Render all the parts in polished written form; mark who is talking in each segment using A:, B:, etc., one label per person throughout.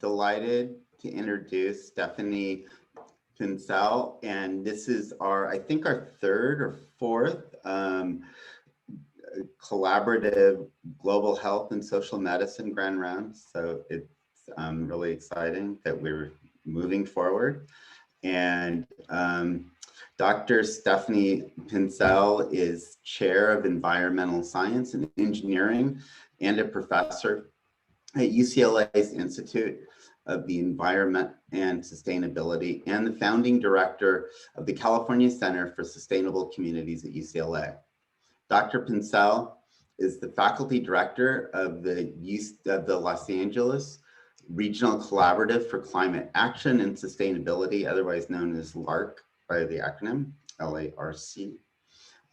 A: delighted to introduce Stephanie Pincetl, and this is I think our third or fourth collaborative global health and social medicine grand round. So it's really exciting that we're moving forward. And Dr. Stephanie Pincetl is chair of environmental science and engineering and a professor at UCLA's Institute of the Environment and Sustainability and the founding director of the California Center for Sustainable Communities at UCLA. Dr. Pincetl is the faculty director of the Los Angeles Regional Collaborative for Climate Action and Sustainability, otherwise known as LARC by the acronym, LARC,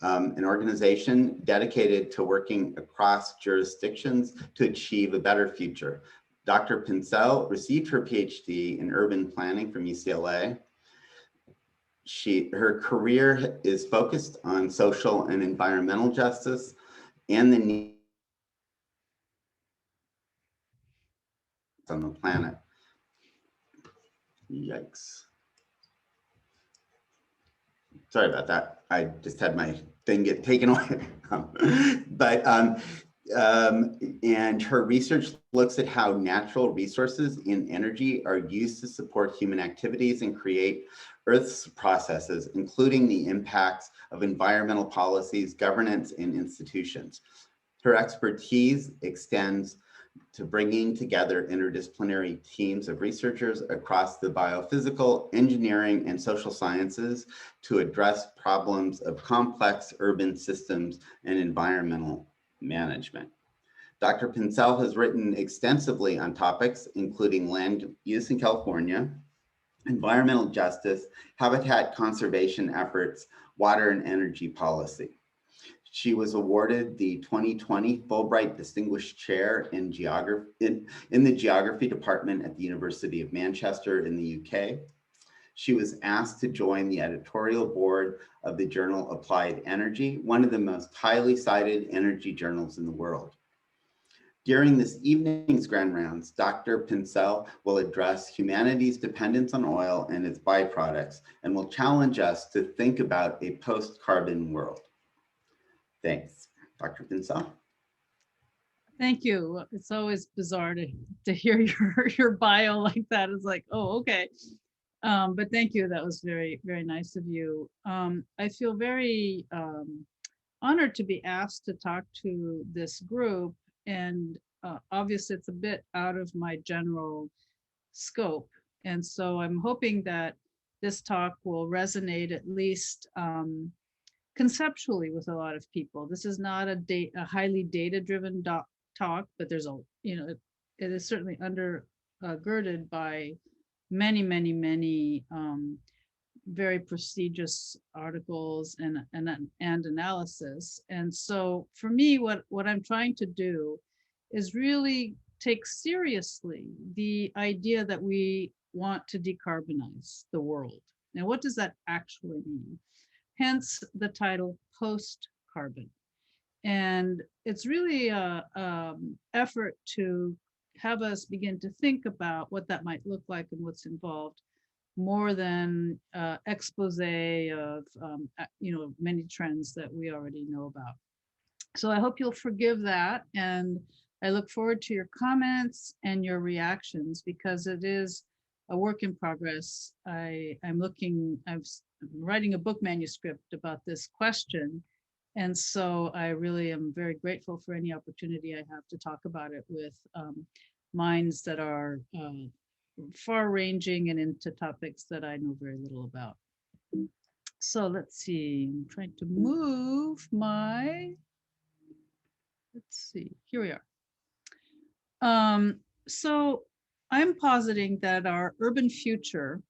A: an organization dedicated to working across jurisdictions to achieve a better future. Dr. Pincetl received her PhD in urban planning from UCLA. Her career is focused on social and environmental justice and the need on the planet. Yikes. Sorry about that. I just had my thing get taken away. And her research looks at how natural resources in energy are used to support human activities and create Earth's processes, including the impacts of environmental policies, governance, and institutions. Her expertise extends to bringing together interdisciplinary teams of researchers across the biophysical, engineering, and social sciences to address problems of complex urban systems and environmental management. Dr. Pincetl has written extensively on topics including land use in California, environmental justice, habitat conservation efforts, water and energy policy. She was awarded the 2020 Fulbright Distinguished Chair in the Geography Department at the University of Manchester in the UK. She was asked to join the editorial board of the journal Applied Energy, one of the most highly cited energy journals in the world. During this evening's grand rounds, Dr. Pincetl will address humanity's dependence on oil and its byproducts and will challenge us to think about a post-carbon world. Thanks, Dr. Pincetl.
B: Thank you. It's always bizarre to hear your bio like that. It's like, oh, okay. But thank you. That was very, very nice of you. I feel very honored to be asked to talk to this group. And obviously, it's a bit out of my general scope. And so I'm hoping that this talk will resonate at least conceptually with a lot of people. This is not a highly data-driven talk, but there's it is certainly undergirded by many very prestigious articles and analysis. And so for me, what I'm trying to do is really take seriously the idea that we want to decarbonize the world. Now, what does that actually mean? Hence the title Post-Carbon. And it's really an effort to have us begin to think about what that might look like and what's involved, more than expose of many trends that we already know about. So I hope you'll forgive that, and I look forward to your comments and your reactions, because it is a work in progress. I'm writing a book manuscript about this question, and so I really am very grateful for any opportunity I have to talk about it with minds that are far-ranging and into topics that I know very little about. So let's see, I'm trying to move let's see, here we are. So I'm positing that our urban future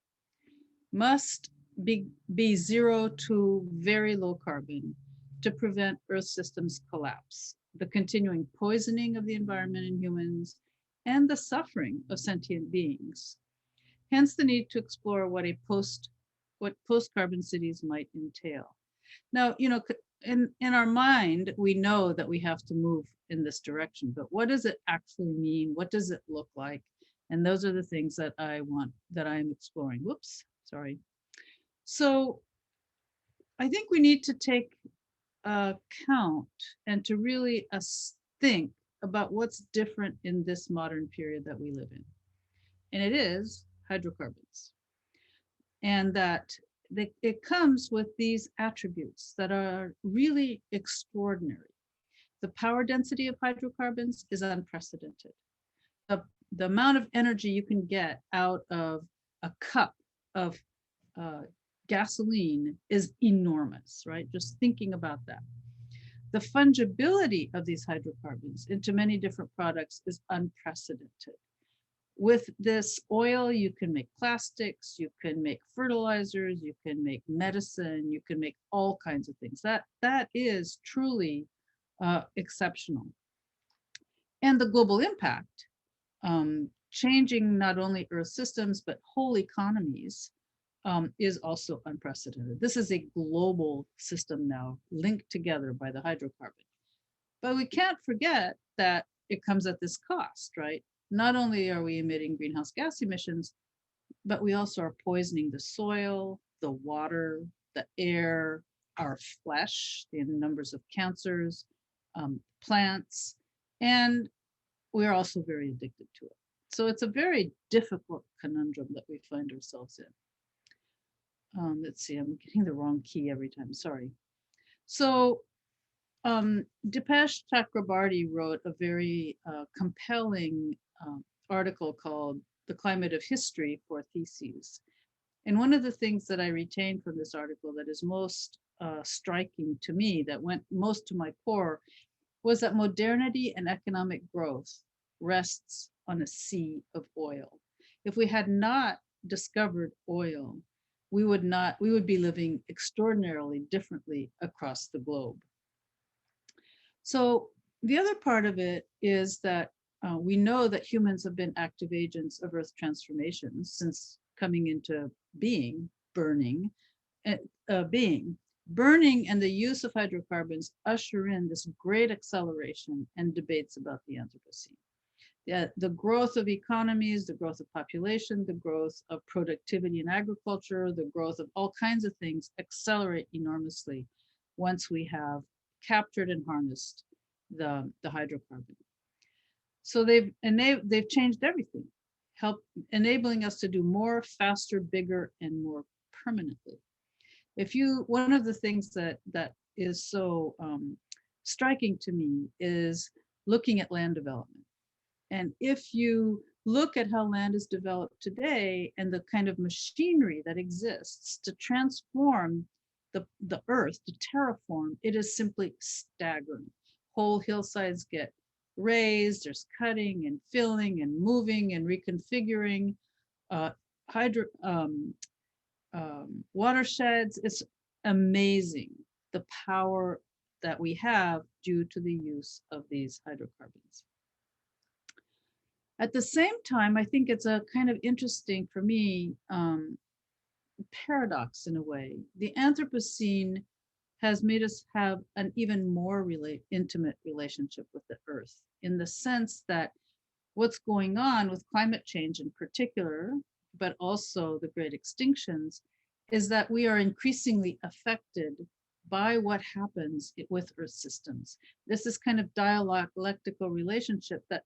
B: must be zero to very low carbon to prevent Earth system's collapse, the continuing poisoning of the environment and humans, and the suffering of sentient beings. Hence the need to explore what post-carbon cities might entail. Now, in our mind, we know that we have to move in this direction, but what does it actually mean? What does it look like? And those are the things that I'm exploring. Whoops, sorry. So I think we need to take account and to really think about what's different in this modern period that we live in. And it is hydrocarbons. And that it comes with these attributes that are really extraordinary. The power density of hydrocarbons is unprecedented. The amount of energy you can get out of a cup of gasoline is enormous, right? Just thinking about that. The fungibility of these hydrocarbons into many different products is unprecedented. With this oil, you can make plastics, you can make fertilizers, you can make medicine, you can make all kinds of things. That is truly exceptional. And the global impact, changing not only Earth systems, but whole economies, is also unprecedented. This is a global system now linked together by the hydrocarbon. But we can't forget that it comes at this cost, right? Not only are we emitting greenhouse gas emissions, but we also are poisoning the soil, the water, the air, our flesh, the numbers of cancers, plants, and we're also very addicted to it. So it's a very difficult conundrum that we find ourselves in. Let's see, I'm getting the wrong key every time, sorry. So Dipesh Chakrabarty wrote a very compelling article called The Climate of History for Theses. And one of the things that I retained from this article that is most striking to me, that went most to my core, was that modernity and economic growth rests on a sea of oil. If we had not discovered oil, we would be living extraordinarily differently across the globe. So the other part of it is that we know that humans have been active agents of Earth transformations since coming into being, burning, Burning and the use of hydrocarbons usher in this great acceleration and debates about the Anthropocene. The growth of economies, the growth of population, the growth of productivity in agriculture, the growth of all kinds of things accelerate enormously once we have captured and harnessed the hydrocarbon. So they've changed everything, enabling us to do more, faster, bigger, and more permanently. One of the things that is so striking to me is looking at land development. And if you look at how land is developed today and the kind of machinery that exists to transform the earth, to terraform, it is simply staggering. Whole hillsides get raised, there's cutting and filling and moving and reconfiguring, watersheds. It's amazing the power that we have due to the use of these hydrocarbons. At the same time, I think it's a kind of interesting, for me, paradox in a way. The Anthropocene has made us have an even more intimate relationship with the earth, in the sense that what's going on with climate change in particular, but also the great extinctions, is that we are increasingly affected by what happens with earth systems. This is kind of dialectical relationship that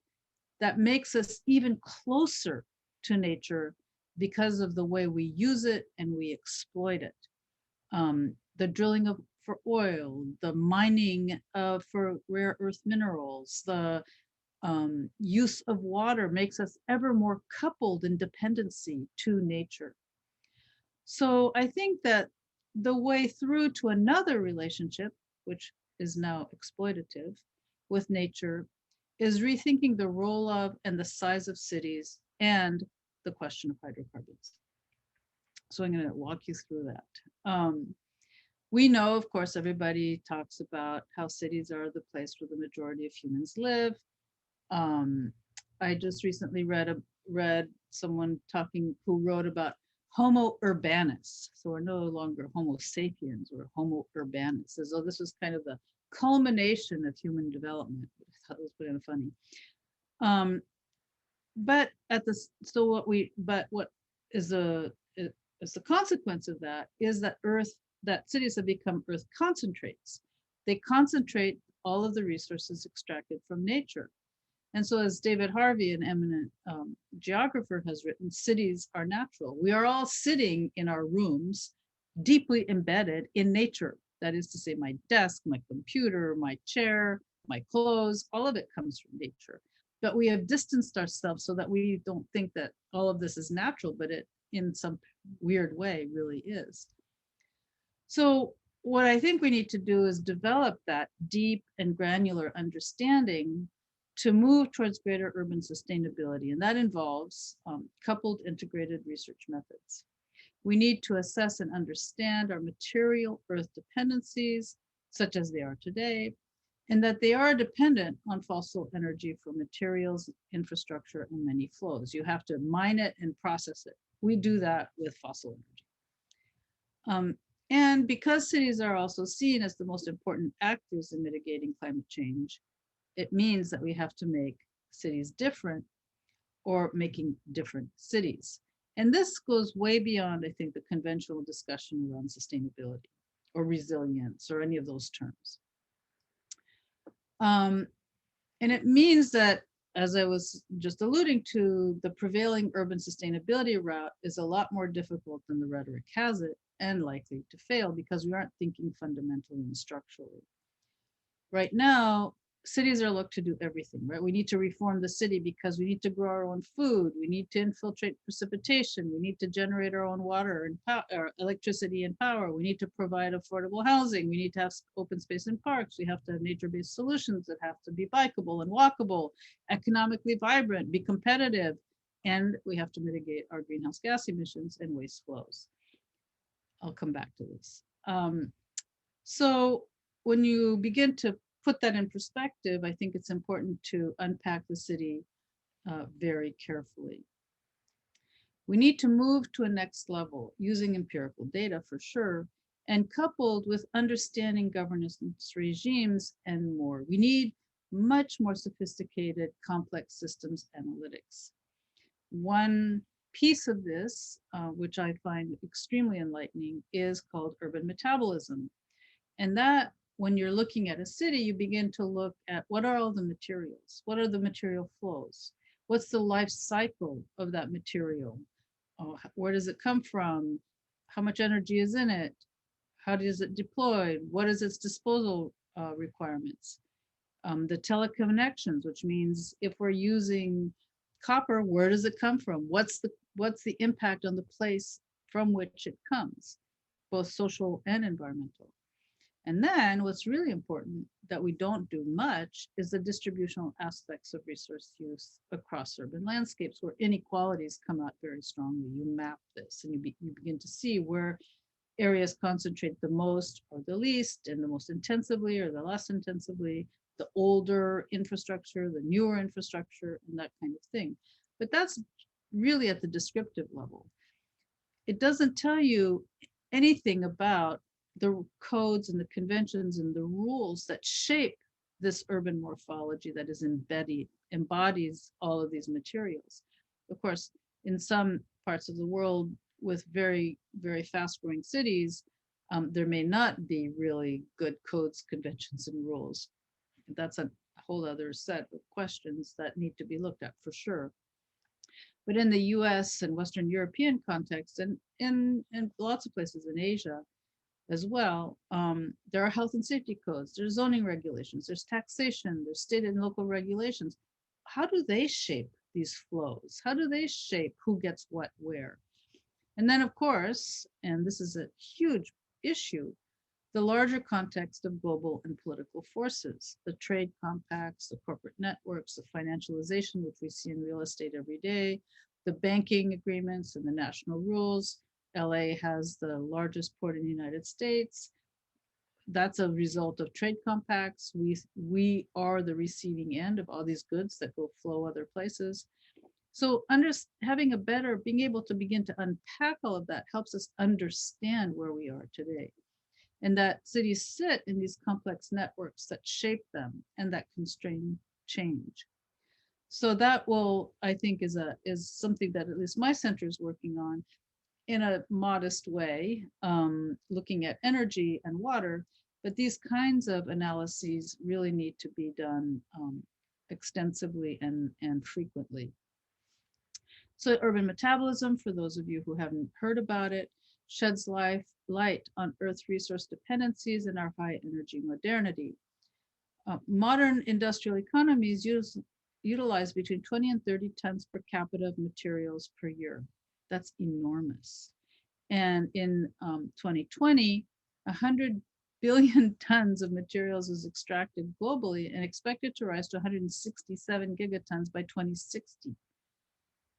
B: makes us even closer to nature because of the way we use it and we exploit it. The drilling for oil, the mining for rare earth minerals, the use of water makes us ever more coupled in dependency to nature. So I think that the way through to another relationship, which is now exploitative with nature, is rethinking the role of and the size of cities and the question of hydrocarbons. So I'm going to walk you through that. We know, of course, everybody talks about how cities are the place where the majority of humans live. I just recently read someone who wrote about Homo urbanus. So we're no longer Homo sapiens, we're Homo urbanus, as though this was kind of the culmination of human development. I thought it was kind of funny. but what is is the consequence of that is that cities have become earth concentrates. They concentrate all of the resources extracted from nature. And so, as David Harvey, an eminent geographer, has written, cities are natural. We are all sitting in our rooms, deeply embedded in nature. That is to say, my desk, my computer, my chair, my clothes, all of it comes from nature. But we have distanced ourselves so that we don't think that all of this is natural, but it, in some weird way, really is. So, what I think we need to do is develop that deep and granular understanding to move towards greater urban sustainability. And that involves coupled integrated research methods. We need to assess and understand our material earth dependencies, such as they are today, and that they are dependent on fossil energy for materials, infrastructure, and many flows. You have to mine it and process it. We do that with fossil energy. And because cities are also seen as the most important actors in mitigating climate change, it means that we have to make cities different or making different cities. And this goes way beyond, I think, the conventional discussion around sustainability or resilience or any of those terms. And it means that, as I was just alluding to, the prevailing urban sustainability route is a lot more difficult than the rhetoric has it, and likely to fail because we aren't thinking fundamentally and structurally. Right now, cities are looked to do everything, right? We need to reform the city because we need to grow our own food. We need to infiltrate precipitation. We need to generate our own water and power, electricity and power. We need to provide affordable housing. We need to have open space and parks. We have to have nature-based solutions that have to be bikeable and walkable, economically vibrant, be competitive, and we have to mitigate our greenhouse gas emissions and waste flows. I'll come back to this. So when you begin to put that in perspective, I think it's important to unpack the city very carefully. We need to move to a next level using empirical data for sure, and coupled with understanding governance regimes and more. We need much more sophisticated, complex systems analytics. One piece of this, which I find extremely enlightening, is called urban metabolism. And that, when you're looking at a city, you begin to look at what are all the materials? What are the material flows? What's the life cycle of that material? Where does it come from? How much energy is in it? How does it deploy? What is its disposal requirements? The teleconnections, which means if we're using copper, where does it come from? What's the impact on the place from which it comes, both social and environmental? And then what's really important that we don't do much is the distributional aspects of resource use across urban landscapes where inequalities come out very strongly. You map this and you begin to see where areas concentrate the most or the least, and the most intensively or the less intensively, the older infrastructure, the newer infrastructure, and that kind of thing. But that's really at the descriptive level. It doesn't tell you anything about the codes and the conventions and the rules that shape this urban morphology that is embodies all of these materials. Of course, in some parts of the world with very, very fast growing cities, there may not be really good codes, conventions, and rules. That's a whole other set of questions that need to be looked at for sure. But in the US and Western European context, and in lots of places in Asia, as well. There are health and safety codes, there's zoning regulations, there's taxation, there's state and local regulations. How do they shape these flows? How do they shape who gets what where? And then, of course, and this is a huge issue, the larger context of global and political forces, the trade compacts, the corporate networks, the financialization, which we see in real estate every day, the banking agreements and the national rules. LA has the largest port in the United States. That's a result of trade compacts. We are the receiving end of all these goods that go flow other places. So being able to begin to unpack all of that helps us understand where we are today. And that cities sit in these complex networks that shape them and that constrain change. So that will, I think, is something that at least my center is working on in a modest way, looking at energy and water. But these kinds of analyses really need to be done extensively and frequently. So urban metabolism, for those of you who haven't heard about it, sheds light on Earth's resource dependencies and our high energy modernity. Modern industrial economies utilize between 20 and 30 tons per capita of materials per year. That's enormous. And in 2020, 100 billion tons of materials is extracted globally and expected to rise to 167 gigatons by 2060.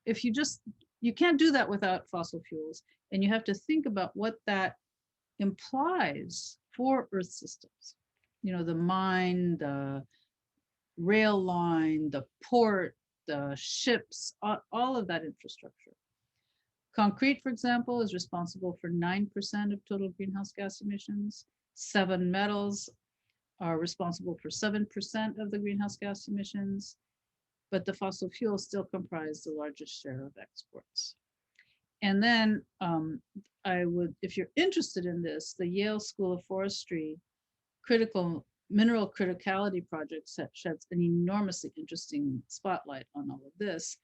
B: If you can't do that without fossil fuels, and you have to think about what that implies for Earth systems. You know, the mine, the rail line, the port, the ships, all of that infrastructure. Concrete, for example, is responsible for 9% of total greenhouse gas emissions. 7 metals are responsible for 7% of the greenhouse gas emissions, but the fossil fuels still comprise the largest share of exports. And then if you're interested in this, the Yale School of Forestry mineral criticality project sheds an enormously interesting spotlight on all of this.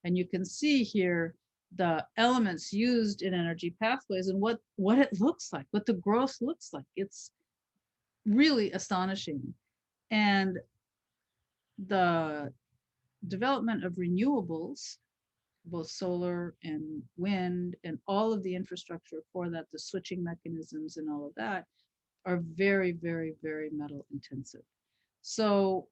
B: And you can see here the elements used in energy pathways and what it looks like, what the growth looks like. It's really astonishing. And the development of renewables, both solar and wind, and all of the infrastructure for that, the switching mechanisms and all of that, are very, very, very metal intensive. So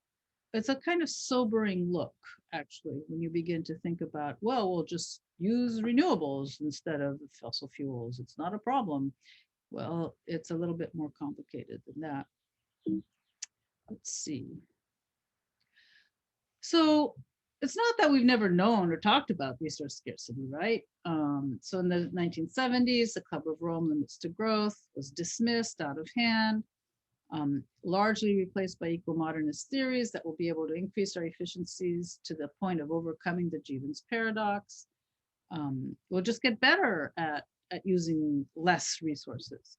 B: it's a kind of sobering look, actually, when you begin to think about, well, we'll just use renewables instead of fossil fuels. It's not a problem. Well, it's a little bit more complicated than that. Let's see. So it's not that we've never known or talked about resource scarcity, right? So in the 1970s, the Club of Rome Limits to Growth was dismissed out of hand, largely replaced by eco-modernist theories that will be able to increase our efficiencies to the point of overcoming the Gibbons paradox. We'll just get better at using less resources.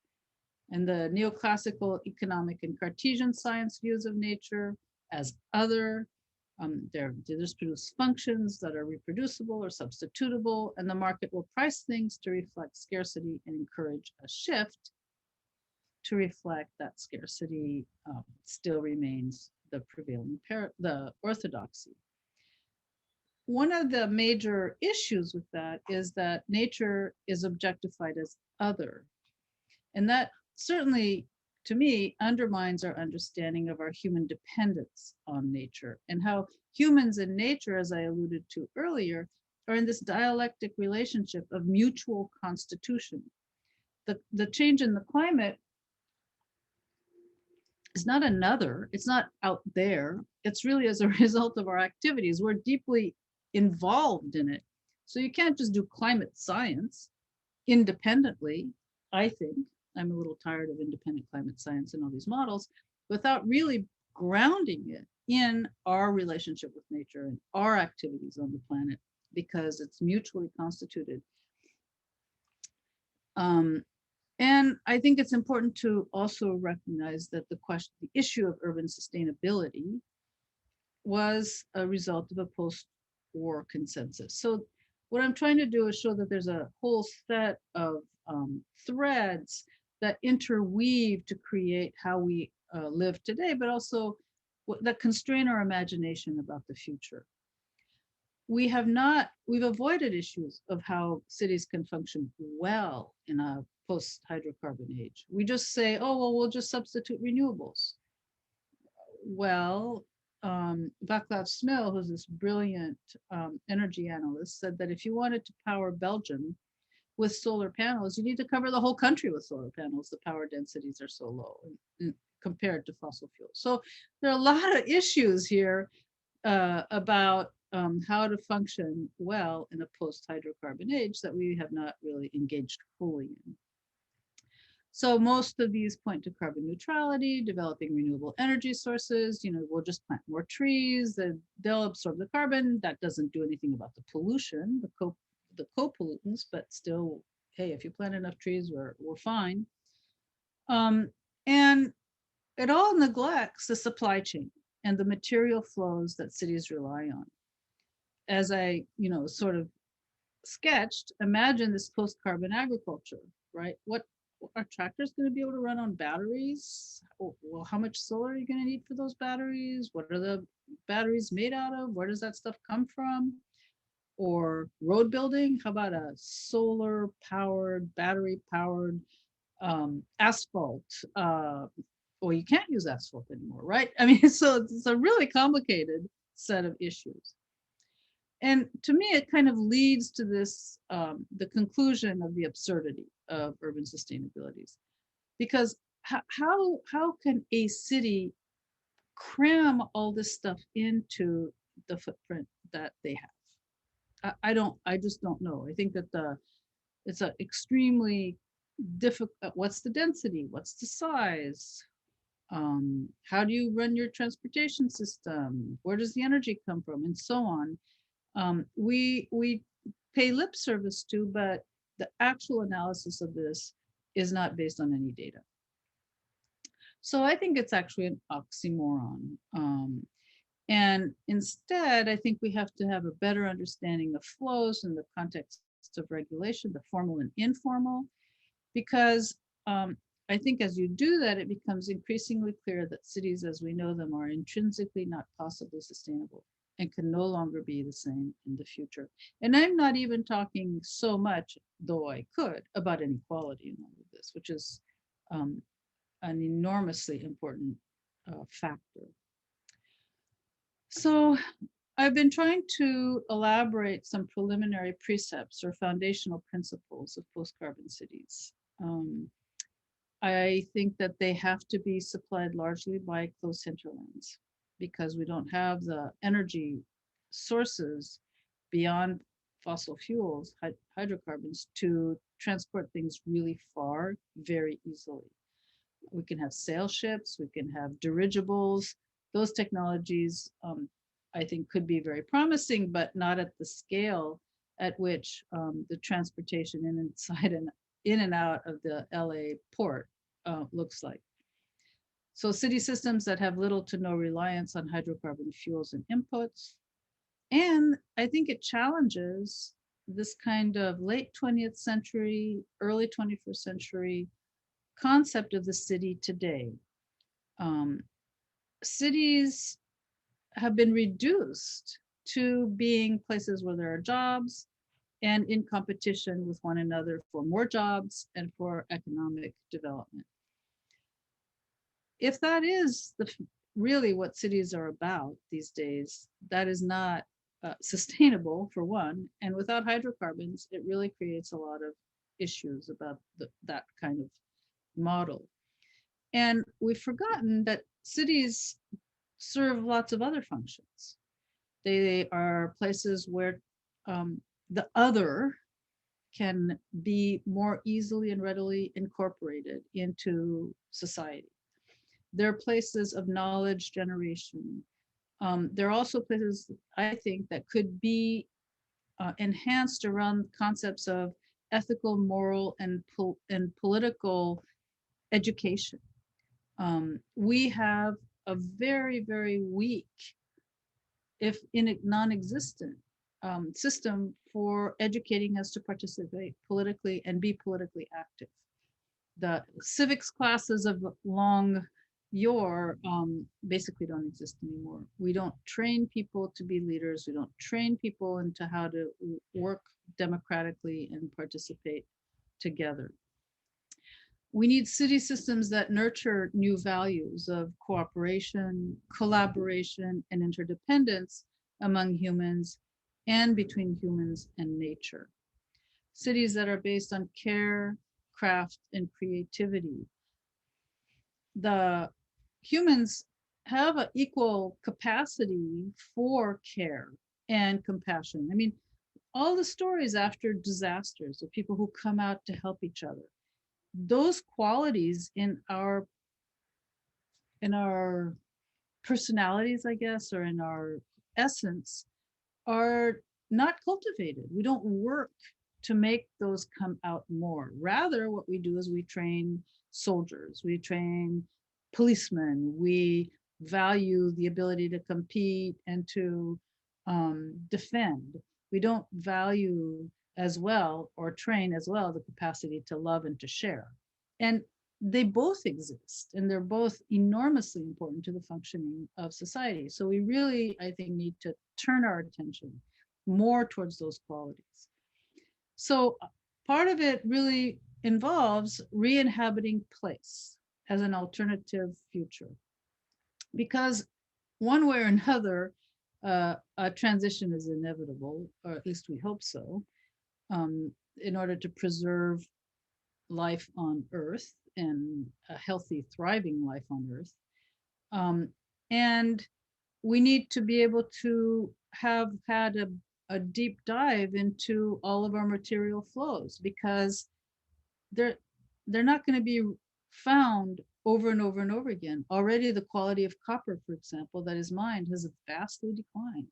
B: And the neoclassical economic and Cartesian science views of nature as other, they just produce functions that are reproducible or substitutable, and the market will price things to reflect scarcity and encourage a shift to reflect that scarcity still remains the prevailing the orthodoxy. One of the major issues with that is that nature is objectified as other. And that certainly, to me, undermines our understanding of our human dependence on nature and how humans and nature, as I alluded to earlier, are in this dialectic relationship of mutual constitution. The change in the climate is not another, it's not out there, it's really as a result of our activities. We're deeply involved in it. So you can't just do climate science independently, I think. I'm a little tired of independent climate science and all these models without really grounding it in our relationship with nature and our activities on the planet, because it's mutually constituted. And I think it's important to also recognize that the issue of urban sustainability was a result of a post-war consensus. So what I'm trying to do is show that there's a whole set of threads that interweave to create how we live today, but also that constrain our imagination about the future. We've avoided issues of how cities can function well in a post-hydrocarbon age. We just say, oh, well, we'll just substitute renewables. Well, Vaclav Smil, who's this brilliant energy analyst, said that if you wanted to power Belgium with solar panels, you need to cover the whole country with solar panels. The power densities are so low compared to fossil fuels. So there are a lot of issues here about how to function well in a post-hydrocarbon age that we have not really engaged fully in. So most of these point to carbon neutrality, developing renewable energy sources. We'll just plant more trees, they'll absorb the carbon. That doesn't do anything about the pollution, the co-pollutants, but still, hey, if you plant enough trees, we're fine. And it all neglects the supply chain and the material flows that cities rely on. As I, sort of sketched, imagine this post-carbon agriculture, right? What are tractors going to be able to run on batteries? Well, how much solar are you going to need for those batteries? What are the batteries made out of? Where does that stuff come from? Or road building? How about a solar powered, battery powered asphalt? Well, you can't use asphalt anymore, right? I mean, so it's a really complicated set of issues. And to me, it kind of leads to this, the conclusion of the absurdity of urban sustainabilities. Because how can a city cram all this stuff into the footprint that they have? I just don't know. I think that it's an extremely difficult. What's the density? What's the size? How do you run your transportation system? Where does the energy come from? And so on. We pay lip service to, but the actual analysis of this is not based on any data. So I think it's actually an oxymoron. And instead, I think we have to have a better understanding of flows in the context of regulation, the formal and informal, because I think as you do that, it becomes increasingly clear that cities as we know them are intrinsically not possibly sustainable and can no longer be the same in the future. And I'm not even talking so much, though I could, about inequality in all of this, which is an enormously important factor. So I've been trying to elaborate some preliminary precepts or foundational principles of post-carbon cities. I think that they have to be supplied largely by closed hinterlands because we don't have the energy sources beyond fossil fuels, hydrocarbons, to transport things really far very easily. We can have sail ships, we can have dirigibles. Those technologies, I think, could be very promising, but not at the scale at which the transportation in and out of the LA port looks like. So city systems that have little to no reliance on hydrocarbon fuels and inputs. And I think it challenges this kind of late 20th century, early 21st century concept of the city today. Cities have been reduced to being places where there are jobs and in competition with one another for more jobs and for economic development. If that is really what cities are about these days, that is not sustainable, for one. And without hydrocarbons, it really creates a lot of issues about that kind of model. And we've forgotten that cities serve lots of other functions. They are places where the other can be more easily and readily incorporated into society. They're places of knowledge generation. They're also places, I think, that could be enhanced around concepts of ethical, moral, and political education. We have a very, very weak, if non-existent, system for educating us to participate politically and be politically active. The civics classes of long yore basically don't exist anymore. We don't train people to be leaders. We don't train people into how to work democratically and participate together. We need city systems that nurture new values of cooperation, collaboration, and interdependence among humans and between humans and nature. Cities that are based on care, craft, and creativity. The humans have an equal capacity for care and compassion. I mean, all the stories after disasters of people who come out to help each other, those qualities in our personalities, I guess, or in our essence, are not cultivated. We don't work to make those come out more. Rather, what we do is we train soldiers, we train policemen, we value the ability to compete and to defend. We don't value as well or train as well the capacity to love and to share. And they both exist and they're both enormously important to the functioning of society. So we really, I think, need to turn our attention more towards those qualities. So part of it really involves re-inhabiting place as an alternative future, because one way or another, a transition is inevitable, or at least we hope so, in order to preserve life on Earth and a healthy, thriving life on Earth. And we need to be able to have had a deep dive into all of our material flows, because they're not going to be found over and over and over again. Already the quality of copper, for example, that is mined has vastly declined.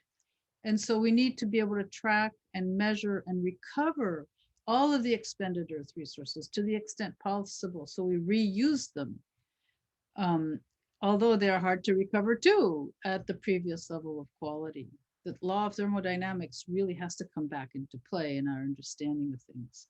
B: And so we need to be able to track and measure and recover all of the expended earth resources to the extent possible, so we reuse them. Although they are hard to recover too at the previous level of quality. The law of thermodynamics really has to come back into play in our understanding of things.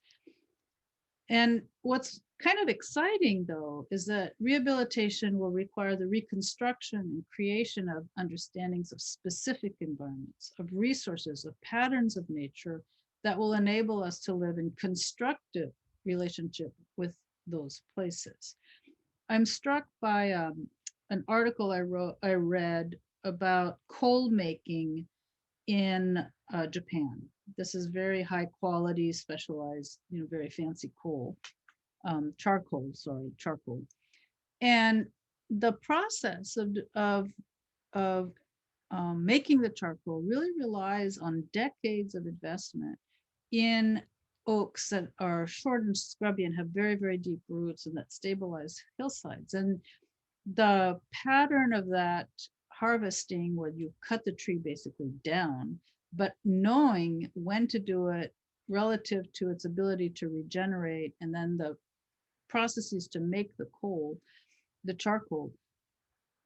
B: And what's kind of exciting, though, is that rehabilitation will require the reconstruction and creation of understandings of specific environments, of resources, of patterns of nature that will enable us to live in constructive relationship with those places. I'm struck by an article I read about coal making in Japan. This is very high quality, specialized, very fancy coal, charcoal. And the process of making the charcoal really relies on decades of investment in oaks that are short and scrubby and have very, very deep roots and that stabilize hillsides. And the pattern of that harvesting, where you cut the tree basically down, but knowing when to do it relative to its ability to regenerate, and then the processes to make the coal, the charcoal,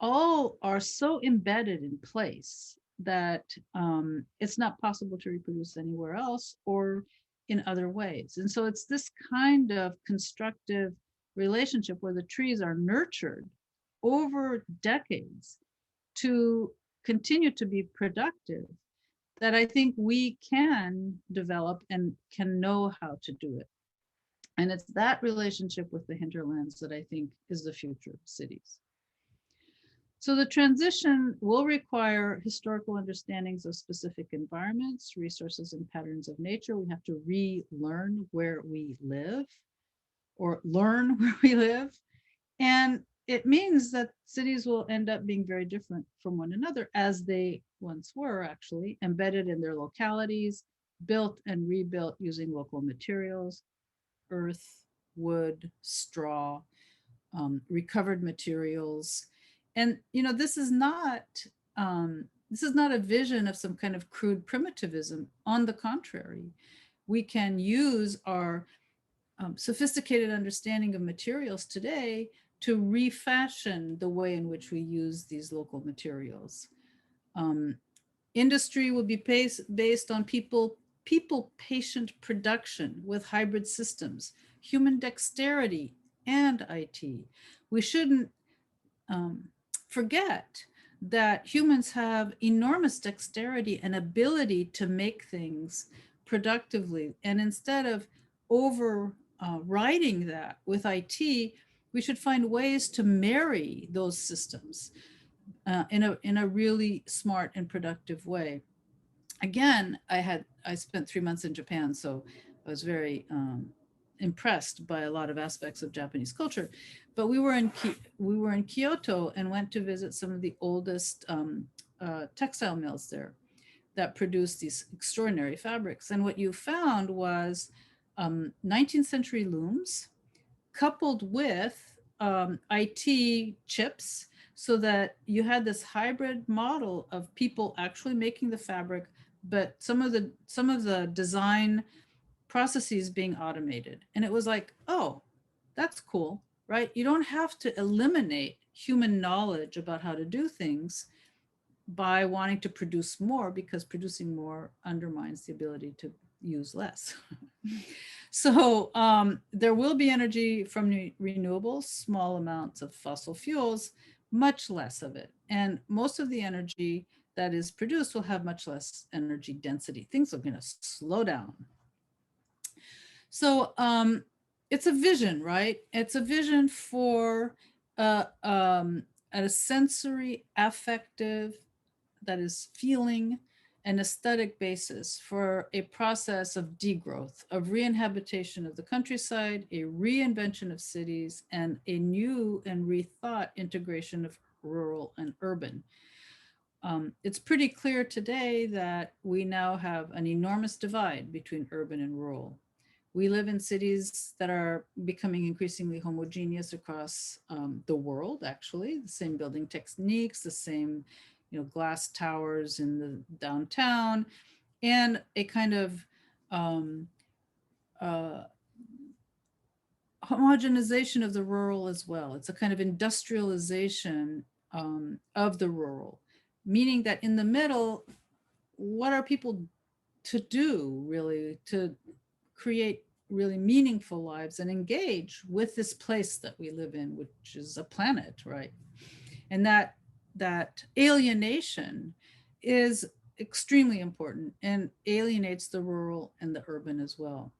B: all are so embedded in place that it's not possible to reproduce anywhere else or in other ways. And so it's this kind of constructive relationship where the trees are nurtured over decades to continue to be productive, that I think we can develop and can know how to do it. And it's that relationship with the hinterlands that I think is the future of cities. So the transition will require historical understandings of specific environments, resources, and patterns of nature. We have to relearn where we live, or learn where we live. And it means that cities will end up being very different from one another, as they once were, actually, embedded in their localities, built and rebuilt using local materials, earth, wood, straw, recovered materials. And this is not a vision of some kind of crude primitivism. On the contrary, we can use our sophisticated understanding of materials today to refashion the way in which we use these local materials. Industry will be based on people-patient production with hybrid systems, human dexterity, and IT. We shouldn't forget that humans have enormous dexterity and ability to make things productively. And instead of overriding that with IT, we should find ways to marry those systems in a really smart and productive way. Again, I spent 3 months in Japan, so I was very impressed by a lot of aspects of Japanese culture. But we were in Kyoto and went to visit some of the oldest textile mills there that produce these extraordinary fabrics. And what you found was 19th century looms, coupled with IT chips, so that you had this hybrid model of people actually making the fabric, but some of the design processes being automated. And it was like, oh, that's cool, right? You don't have to eliminate human knowledge about how to do things by wanting to produce more, because producing more undermines the ability to use less. So there will be energy from renewables, small amounts of fossil fuels, much less of it. And most of the energy that is produced will have much less energy density. Things are going to slow down. So it's a vision, right? It's a vision for a sensory, affective, that is feeling, an aesthetic basis for a process of degrowth, of re-inhabitation of the countryside, a reinvention of cities, and a new and rethought integration of rural and urban. It's pretty clear today that we now have an enormous divide between urban and rural. We live in cities that are becoming increasingly homogeneous across the world, actually, the same building techniques, the same glass towers in the downtown, and a kind of uh, homogenization of the rural as well. It's a kind of industrialization of the rural, meaning that in the middle, what are people to do really to create really meaningful lives and engage with this place that we live in, which is a planet, right? And that alienation is extremely important and alienates the rural and the urban as well.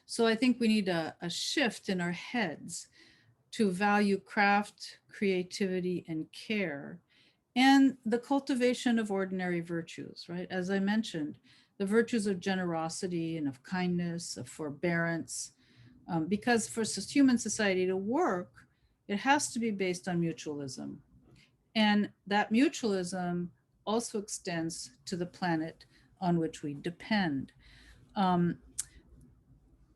B: So I think we need a shift in our heads to value craft, creativity, and care, and the cultivation of ordinary virtues, right? As I mentioned, the virtues of generosity and of kindness, of forbearance, because for human society to work, it has to be based on mutualism. And that mutualism also extends to the planet on which we depend. Um,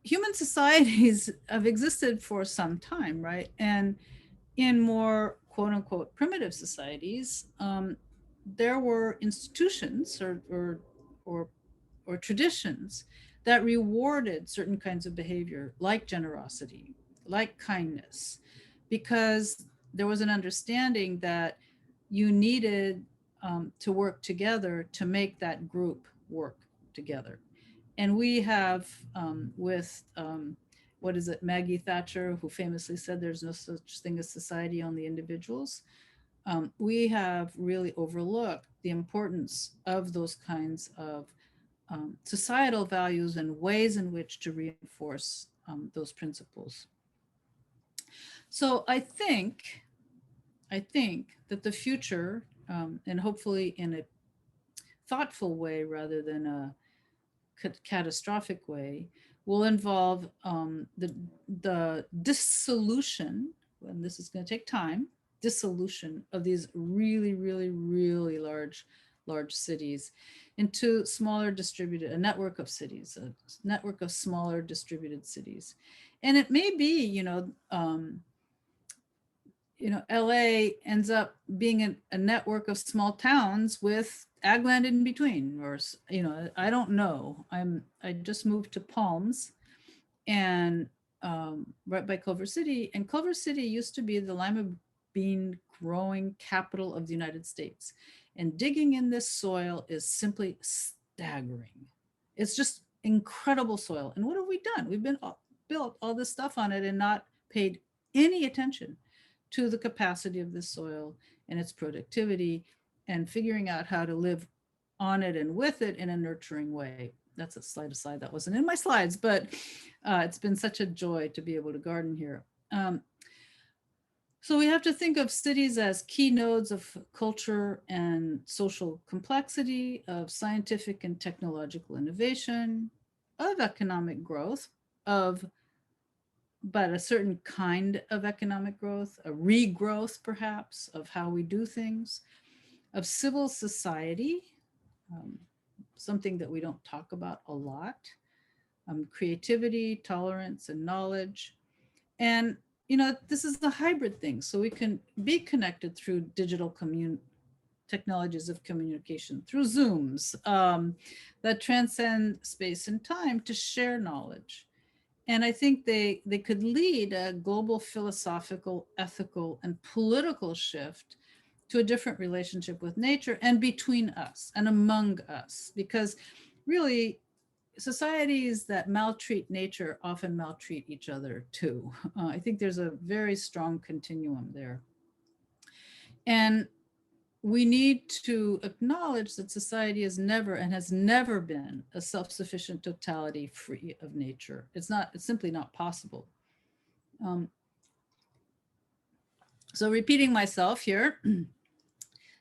B: Human societies have existed for some time, right? And in more quote unquote primitive societies, there were institutions or or traditions that rewarded certain kinds of behavior, like generosity, like kindness, because there was an understanding that you needed to work together to make that group work together. And we have with what is it, Maggie Thatcher, who famously said there's no such thing as society, only individuals. We have really overlooked the importance of those kinds of societal values and ways in which to reinforce those principles. So I think that the future, and hopefully in a thoughtful way rather than a catastrophic way, will involve the dissolution, and this is going to take time, dissolution of these really, really, really large cities into smaller distributed, a network of cities, a network of smaller distributed cities. And it may be, LA ends up being a network of small towns with ag land in between, or I don't know. I just moved to Palms, and right by Culver City, and Culver City used to be the lima bean growing capital of the United States. And digging in this soil is simply staggering. It's just incredible soil. And what have we done? We've been built all this stuff on it and not paid any attention to the capacity of this soil and its productivity, and figuring out how to live on it and with it in a nurturing way. That's a slight aside that wasn't in my slides, but it's been such a joy to be able to garden here. So we have to think of cities as key nodes of culture and social complexity, of scientific and technological innovation, of economic growth, but a certain kind of economic growth, a regrowth perhaps of how we do things, of civil society, something that we don't talk about a lot, creativity, tolerance, and knowledge, And, this is the hybrid thing. So we can be connected through digital technologies of communication, through Zooms that transcend space and time to share knowledge. And I think they could lead a global philosophical, ethical, and political shift to a different relationship with nature and between us and among us. Because really, societies that maltreat nature often maltreat each other too. I think there's a very strong continuum there. And we need to acknowledge that society is never and has never been a self-sufficient totality free of nature. It's simply not possible. So repeating myself here,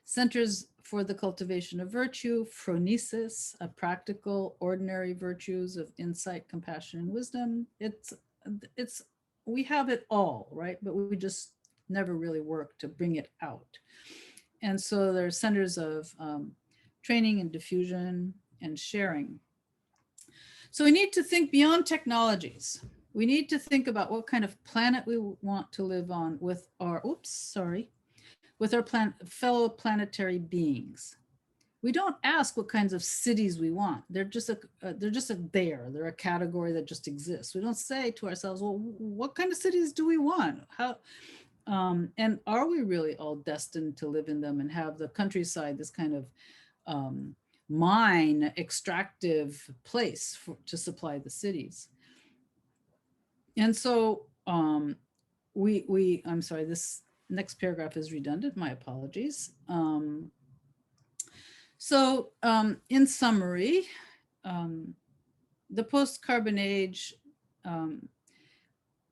B: Centers for the Cultivation of Virtue, phronesis, a practical, ordinary virtues of insight, compassion, and wisdom. We have it all, right? But we just never really work to bring it out. And so there are centers of training and diffusion and sharing. So we need to think beyond technologies. We need to think about what kind of planet we want to live on with our, with our fellow planetary beings. We don't ask what kinds of cities we want. They're just they're a category that just exists. We don't say to ourselves, well, what kind of cities do we want? How, and are we really all destined to live in them and have the countryside, this kind of mine extractive place to supply the cities? And so I'm sorry, this next paragraph is redundant, my apologies. In summary, the post-carbon age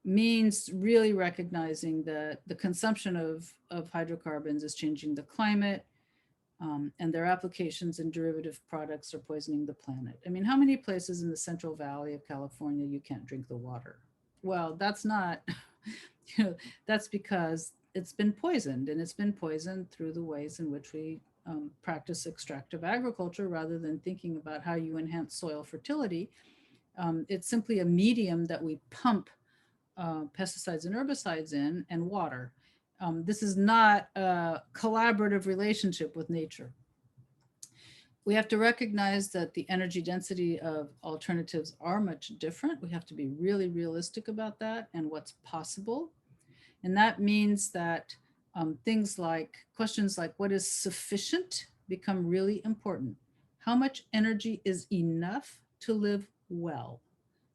B: means really recognizing that the consumption of hydrocarbons is changing the climate, and their applications in derivative products are poisoning the planet. I mean, how many places in the Central Valley of California you can't drink the water? Well, that's not, that's because it's been poisoned, and it's been poisoned through the ways in which we practice extractive agriculture rather than thinking about how you enhance soil fertility. It's simply a medium that we pump pesticides and herbicides in, and water. This is not a collaborative relationship with nature. We have to recognize that the energy density of alternatives are much different. We have to be really realistic about that and what's possible. And that means that questions like what is sufficient become really important. How much energy is enough to live well?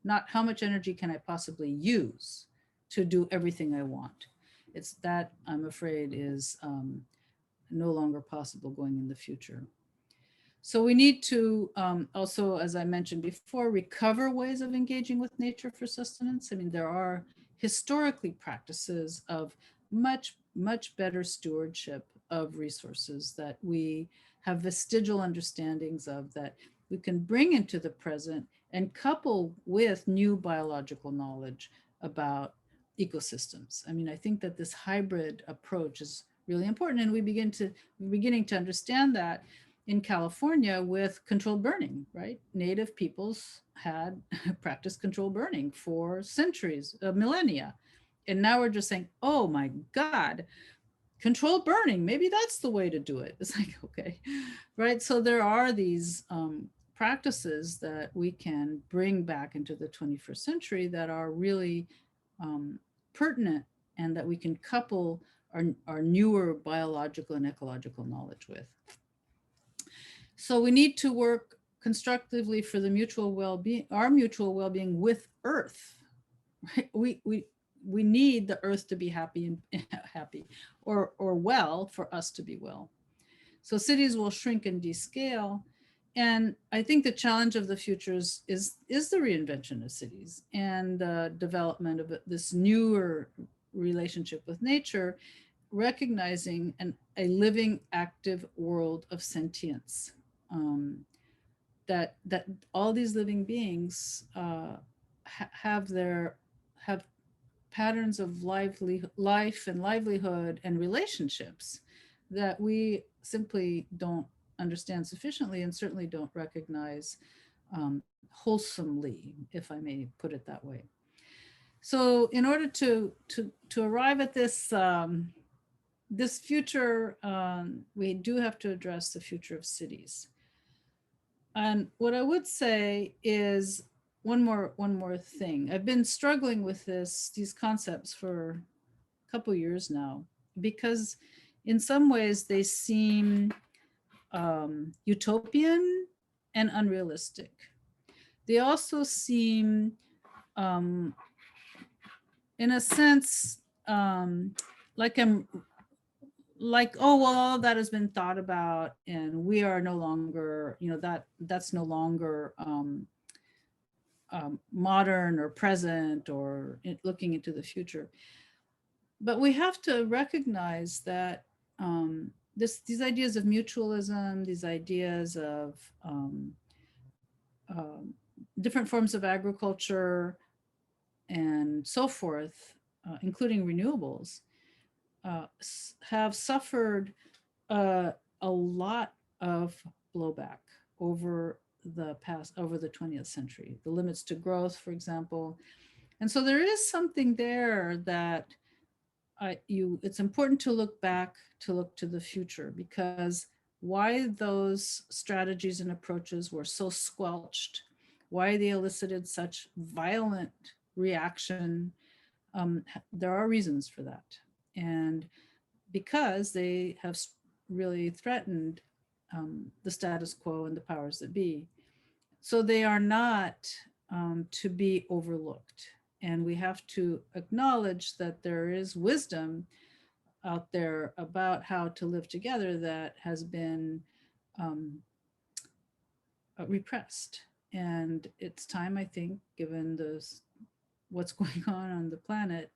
B: Not how much energy can I possibly use to do everything I want. It's that, I'm afraid, is no longer possible going in the future. So we need to also, as I mentioned before, recover ways of engaging with nature for sustenance. I mean, there are historically practices of much better stewardship of resources that we have vestigial understandings of, that we can bring into the present and couple with new biological knowledge about ecosystems. I mean, I think that this hybrid approach is really important, and we're beginning to understand that in California with controlled burning, right? Native peoples had practiced controlled burning for centuries, millennia. And now we're just saying, oh my God, controlled burning, maybe that's the way to do it. It's like, okay, right? So there are these practices that we can bring back into the 21st century that are really pertinent, and that we can couple our newer biological and ecological knowledge with. So we need to work constructively for the mutual well-being, our mutual well-being with Earth. Right? We need the Earth to be happy and happy, or well, for us to be well. So cities will shrink and descale. And I think the challenge of the future is the reinvention of cities and the development of this newer relationship with nature, recognizing a living, active world of sentience. That all these living beings have patterns of life and livelihood and relationships that we simply don't understand sufficiently, and certainly don't recognize wholesomely, if I may put it that way. So in order to arrive at this this future, we do have to address the future of cities. And what I would say is one more thing. I've been struggling with these concepts for a couple years now, because in some ways they seem utopian and unrealistic. They also seem, in a sense, like oh well, all that has been thought about, and we are no longer, that's no longer modern or present or looking into the future. But we have to recognize that these ideas of mutualism, these ideas of different forms of agriculture and so forth, including renewables, have suffered a lot of blowback over the 20th century, the limits to growth, for example. And so there is something there that it's important to look back, to look to the future, because why those strategies and approaches were so squelched, why they elicited such violent reaction, there are reasons for that. And because they have really threatened the status quo and the powers that be. So they are not to be overlooked. And we have to acknowledge that there is wisdom out there about how to live together that has been repressed. And it's time, I think, given what's going on the planet,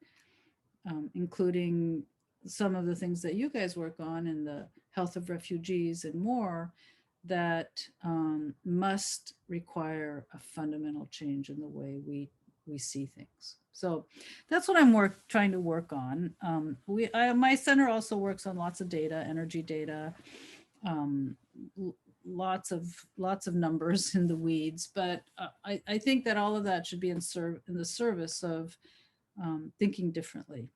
B: including some of the things that you guys work on in the health of refugees and more, that must require a fundamental change in the way we see things. So that's what I'm trying to work on. My center also works on lots of data, energy data, lots of numbers in the weeds, but I think that all of that should be in the service of thinking differently.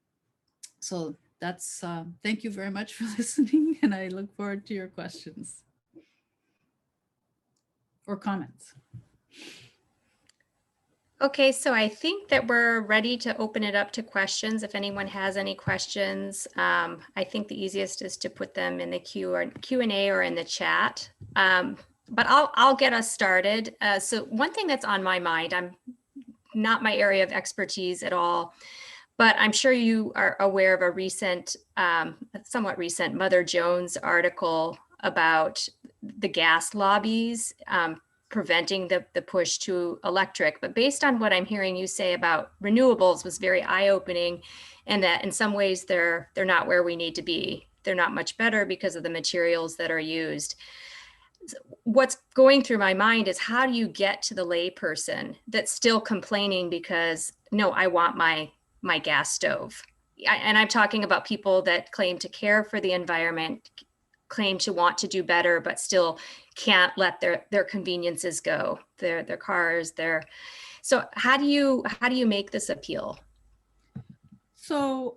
B: So that's, thank you very much for listening, and I look forward to your questions or comments.
C: Okay, so I think that we're ready to open it up to questions. If anyone has any questions, I think the easiest is to put them in the Q&A or in the chat. But I'll get us started. So one thing that's on my mind, I'm not my area of expertise at all, but I'm sure you are aware of a recent, somewhat recent Mother Jones article about the gas lobbies preventing the push to electric. But based on what I'm hearing you say about renewables was very eye-opening, and that in some ways they're not where we need to be. They're not much better because of the materials that are used. What's going through my mind is, how do you get to the layperson that's still complaining because, no, I want my gas stove? And I'm talking about people that claim to care for the environment, claim to want to do better, but still can't let their conveniences go, their cars, so how do you make this appeal?
B: So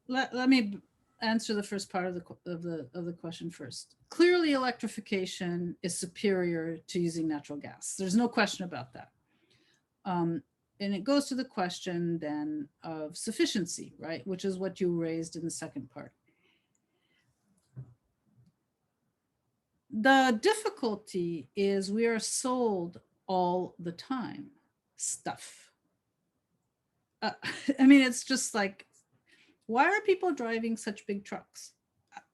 B: let me answer the first part of the question first. Clearly, electrification is superior to using natural gas. There's no question about that. And it goes to the question then of sufficiency, right? Which is what you raised in the second part. The difficulty is we are sold all the time stuff. I mean, it's just like, why are people driving such big trucks?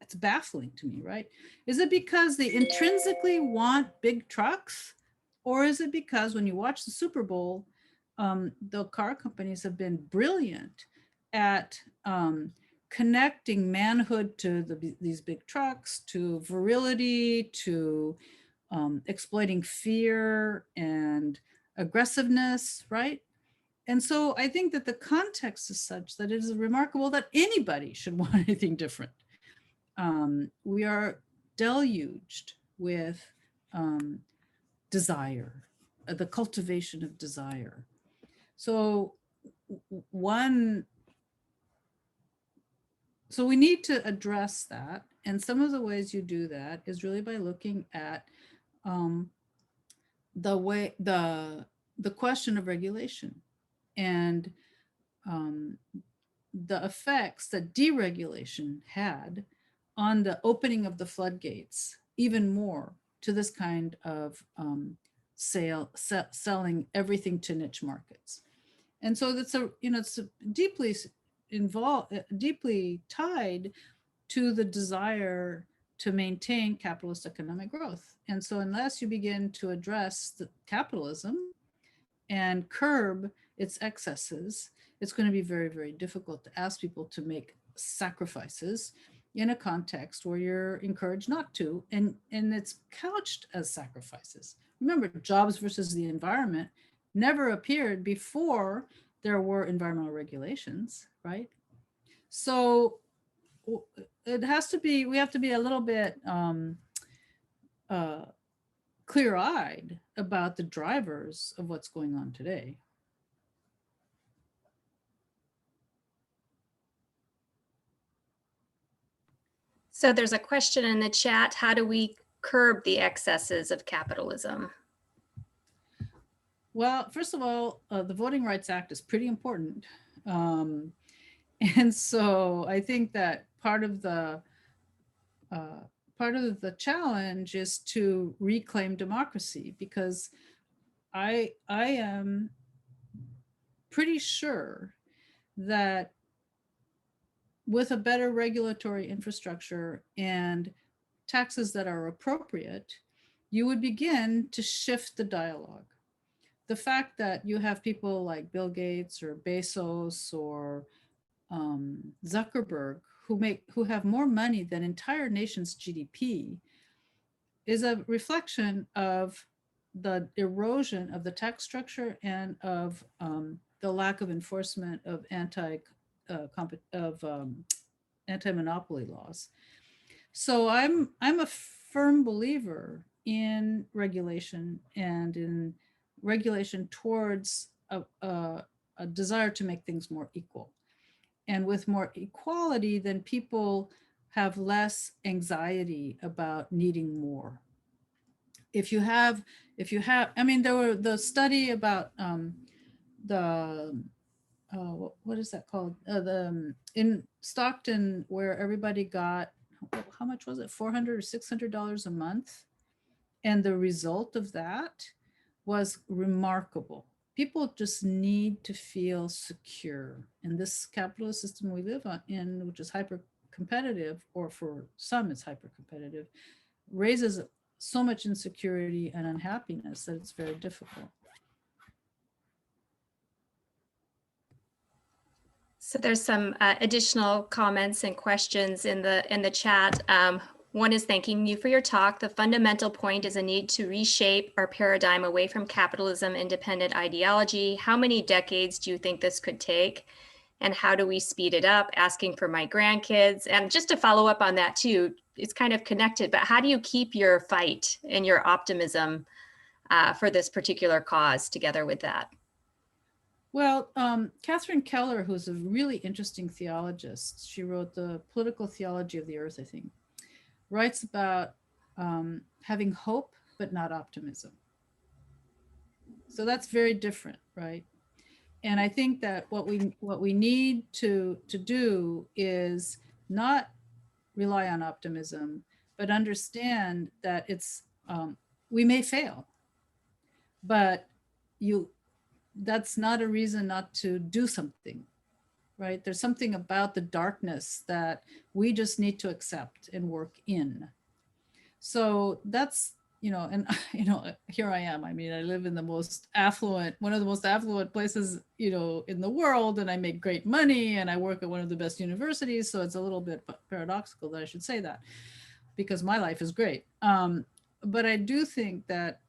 B: It's baffling to me, right? Is it because they intrinsically want big trucks? Or is it because when you watch the Super Bowl, the car companies have been brilliant at connecting manhood to these big trucks, to virility, to exploiting fear and aggressiveness, right? And so I think that the context is such that it is remarkable that anybody should want anything different. We are deluged with desire, the cultivation of desire. So one, so we need to address that. And some of the ways you do that is really by looking at the question of regulation and the effects that deregulation had on the opening of the floodgates even more to this kind of selling everything to niche markets. And so that's it's deeply involved, deeply tied to the desire to maintain capitalist economic growth. And so unless you begin to address the capitalism and curb its excesses, it's going to be very, very difficult to ask people to make sacrifices in a context where you're encouraged not to, and it's couched as sacrifices. Remember, jobs versus the environment never appeared before there were environmental regulations, right? So it has to be, we have to be a little bit clear-eyed about the drivers of what's going on today.
C: So there's a question in the chat. How do we curb the excesses of capitalism?
B: Well, first of all, the Voting Rights Act is pretty important. And so I think that part of the challenge is to reclaim democracy, because I am pretty sure that with a better regulatory infrastructure and taxes that are appropriate, you would begin to shift the dialogue. The fact that you have people like Bill Gates or Bezos or Zuckerberg who have more money than entire nations' GDP is a reflection of the erosion of the tax structure and of the lack of enforcement of anti-monopoly laws. So I'm a firm believer in regulation, and in regulation towards a desire to make things more equal. And with more equality, then people have less anxiety about needing more. If you have, I mean, there were the study about what is that called? In Stockton, where everybody got, how much was it? $400 or $600 a month. And the result of that was remarkable. People just need to feel secure. And this capitalist system we live in, which is hyper competitive, or for some it's hyper competitive, raises so much insecurity and unhappiness that it's very difficult.
C: So there's some additional comments and questions in the chat. One is thanking you for your talk. The fundamental point is a need to reshape our paradigm away from capitalism independent ideology. How many decades do you think this could take? And how do we speed it up? Asking for my grandkids. And just to follow up on that too, it's kind of connected, but how do you keep your fight and your optimism for this particular cause together with that?
B: Well, Catherine Keller, who's a really interesting theologist, she wrote The Political Theology of the Earth, I think, writes about having hope, but not optimism. So that's very different, right? And I think that what we need to do is not rely on optimism, but understand that it's we may fail, but that's not a reason not to do something, right? There's something about the darkness that we just need to accept and work in. So that's, and here I am. I mean, I live in one of the most affluent places, in the world, and I make great money, and I work at one of the best universities. So it's a little bit paradoxical that I should say that, because my life is great. But I do think that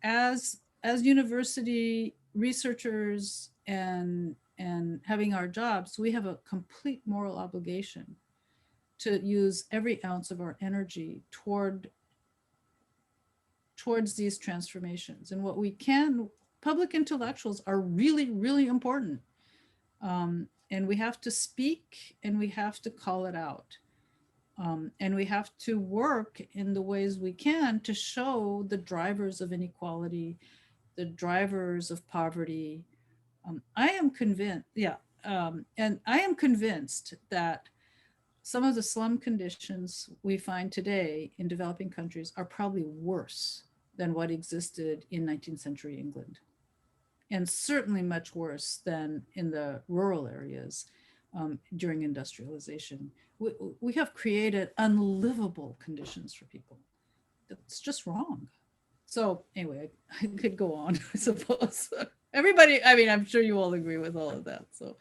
B: as university researchers and having our jobs, we have a complete moral obligation to use every ounce of our energy towards these transformations. And what we can public intellectuals are really, really important. And we have to speak and we have to call it out. And we have to work in the ways we can to show the drivers of inequality, the drivers of poverty. I am convinced, and I am convinced that some of the slum conditions we find today in developing countries are probably worse than what existed in 19th century England, and certainly much worse than in the rural areas during industrialization. We have created unlivable conditions for people. That's just wrong. So anyway, I could go on, I suppose. Everybody, I mean, I'm sure you all agree with all of that. So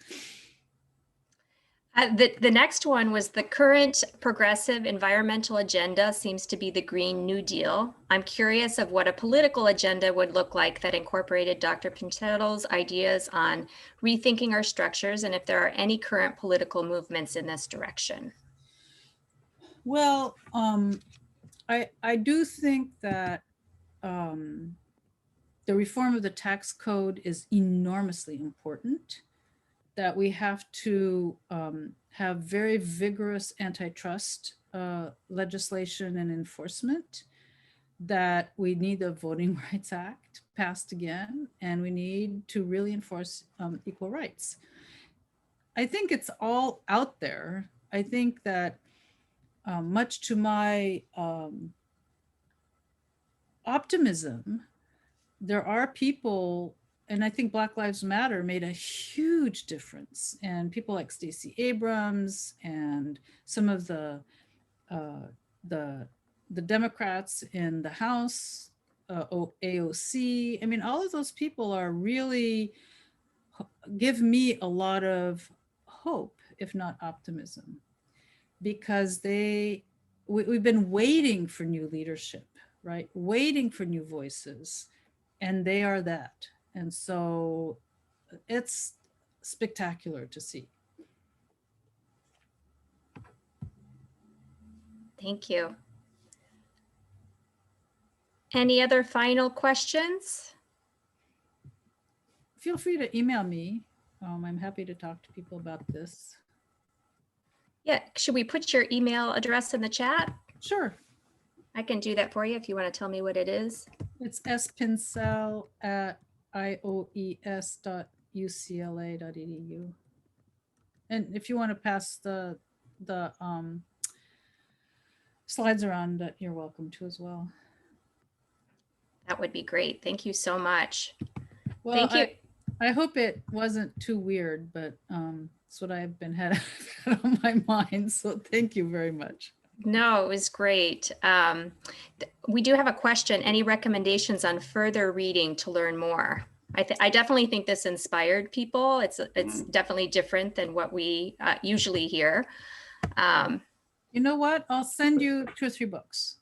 C: the next one was the current progressive environmental agenda seems to be the Green New Deal. I'm curious of what a political agenda would look like that incorporated Dr. Pincetl's ideas on rethinking our structures, and if there are any current political movements in this direction.
B: Well, I do think that the reform of the tax code is enormously important, that we have to have very vigorous antitrust legislation and enforcement, that we need the Voting Rights Act passed again, and we need to really enforce equal rights. I think it's all out there. I think that much to my optimism, there are people, and I think Black Lives Matter made a huge difference, and people like Stacey Abrams and some of the Democrats in the House, AOC. I mean, all of those people are really give me a lot of hope, if not optimism, because we've been waiting for new leadership, right? Waiting for new voices, and they are that. And so it's spectacular to see.
C: Thank you. Any other final questions?
B: Feel free to email me. I'm happy to talk to people about this.
C: Yeah, should we put your email address in the chat?
B: Sure.
C: I can do that for you if you want to tell me what it is.
B: It's spincel@ioes.ucla.edu. And if you want to pass the slides around, you're welcome to as well.
C: That would be great. Thank you so much.
B: Well,
C: thank you.
B: I hope it wasn't too weird, but it's what I've been had on my mind. So thank you very much.
C: No, it was great. We do have a question. Any recommendations on further reading to learn more? I definitely think this inspired people. It's definitely different than what we usually hear.
B: You know what? I'll send you 2 or 3 books.